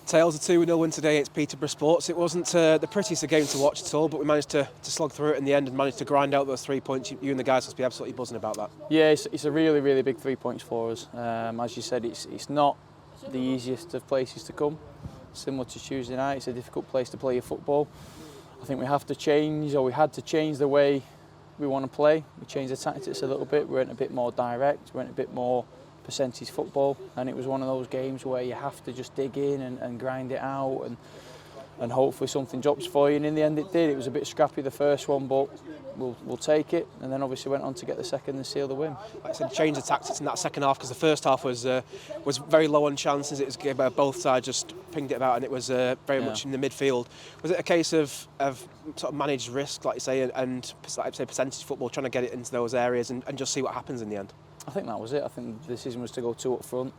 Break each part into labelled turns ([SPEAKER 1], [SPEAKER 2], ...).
[SPEAKER 1] Tails a 2-0 win today against Peterborough Sports. It wasn't the prettiest of game to watch at all, but we managed to slog through it in the end and managed to grind out those 3 points. You and the guys must be absolutely buzzing about that.
[SPEAKER 2] Yeah, it's a really, really big 3 points for us. As you said, it's not the easiest of places to come. Similar to Tuesday night, it's a difficult place to play your football. I think we had to change the way we want to play. We changed the tactics a little bit. We went a bit more direct, we went a bit more percentage football, and it was one of those games where you have to just dig in and grind it out and hopefully something drops for you, and in the end it did. It was a bit scrappy the first one, but we'll take it, and then obviously went on to get the second and seal the win.
[SPEAKER 1] Like I said, change the tactics in that second half, because the first half was very low on chances. It was both sides just pinged it about, and it was very much in the midfield. Was it a case of sort of managed risk, like you say, and like say percentage football, trying to get it into those areas and just see what happens in the end?
[SPEAKER 2] I think that was it. I think the decision was to go 2 up front,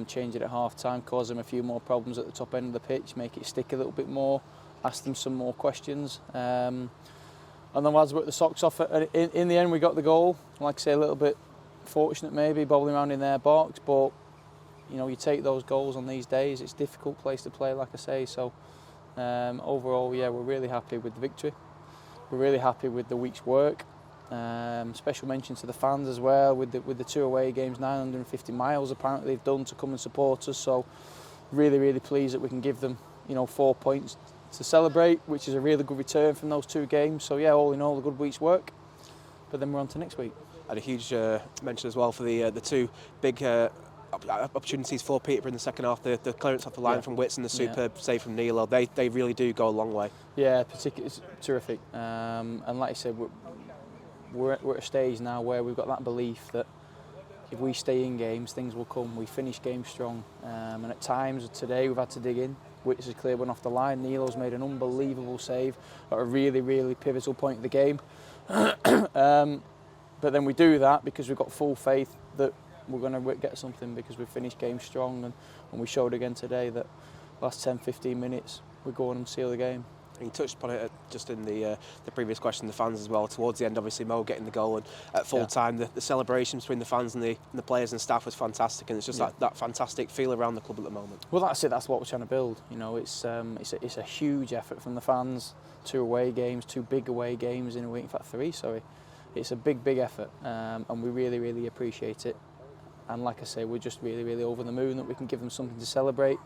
[SPEAKER 2] change it at half-time, cause them a few more problems at the top end of the pitch, make it stick a little bit more, ask them some more questions. And the lads worked the socks off. In the end, we got the goal. Like I say, a little bit fortunate maybe, bobbling around in their box, but you know, you take those goals on these days. It's a difficult place to play, like I say. So overall, yeah, we're really happy with the victory. We're really happy with the week's work. Special mention to the fans as well, with the 2 away games, 950 miles apparently they've done to come and support us. So really, really pleased that we can give them, 4 points to celebrate, which is a really good return from those 2 games. So yeah, all in all, a good week's work. But then we're on to next week.
[SPEAKER 1] And a huge mention as well for the 2 big opportunities for Peterborough in the second half. The clearance off the line from Wits and the superb save from Nilo. They really do go a long way.
[SPEAKER 2] Yeah, particularly terrific. And like I said, we're at a stage now where we've got that belief that if we stay in games, things will come. We finish games strong, and at times today we've had to dig in. Wits has cleared one off the line. Nilo's made an unbelievable save at a really, really pivotal point of the game. But then we do that because we've got full faith that we're going to get something, because we've finished games strong, and we showed again today that last 10-15 minutes we go on and seal the game.
[SPEAKER 1] And you touched upon it just in the previous question, the fans as well. Towards the end, obviously, Mo getting the goal, and at full time, the celebration between the fans and the players and staff was fantastic, and it's just that fantastic feel around the club at the moment.
[SPEAKER 2] Well, that's it. That's what we're trying to build. It's a huge effort from the fans. 2 away games, 2 big away games in a week. In fact, 3. Sorry, it's a big effort, and we really, really appreciate it. And like I say, we're just really, really over the moon that we can give them something to celebrate.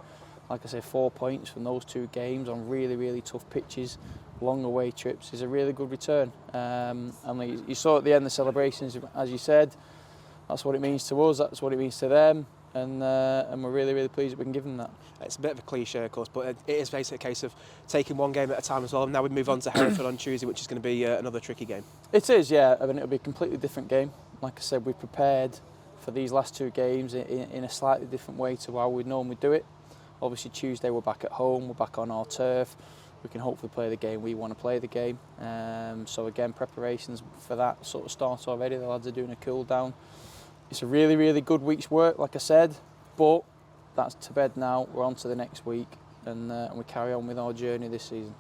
[SPEAKER 2] Like I say, 4 points from those 2 games on really, really tough pitches, long away trips, is a really good return. And you saw at the end the celebrations, as you said. That's what it means to us, that's what it means to them, and we're really, really pleased that we can give them that.
[SPEAKER 1] It's a bit of a cliche, of course, but it is basically a case of taking one game at a time as well. Now we move on to Hereford on Tuesday, which is going to be another tricky game.
[SPEAKER 2] It is, yeah. I mean, it'll be a completely different game. Like I said, we prepared for these last 2 games in a slightly different way to how we normally do it. Obviously Tuesday we're back at home, we're back on our turf. We can hopefully play the game we want to play the game. So again, preparations for that sort of start already. The lads are doing a cool down. It's a really, really good week's work, like I said, but that's to bed now. We're on to the next week, and we carry on with our journey this season.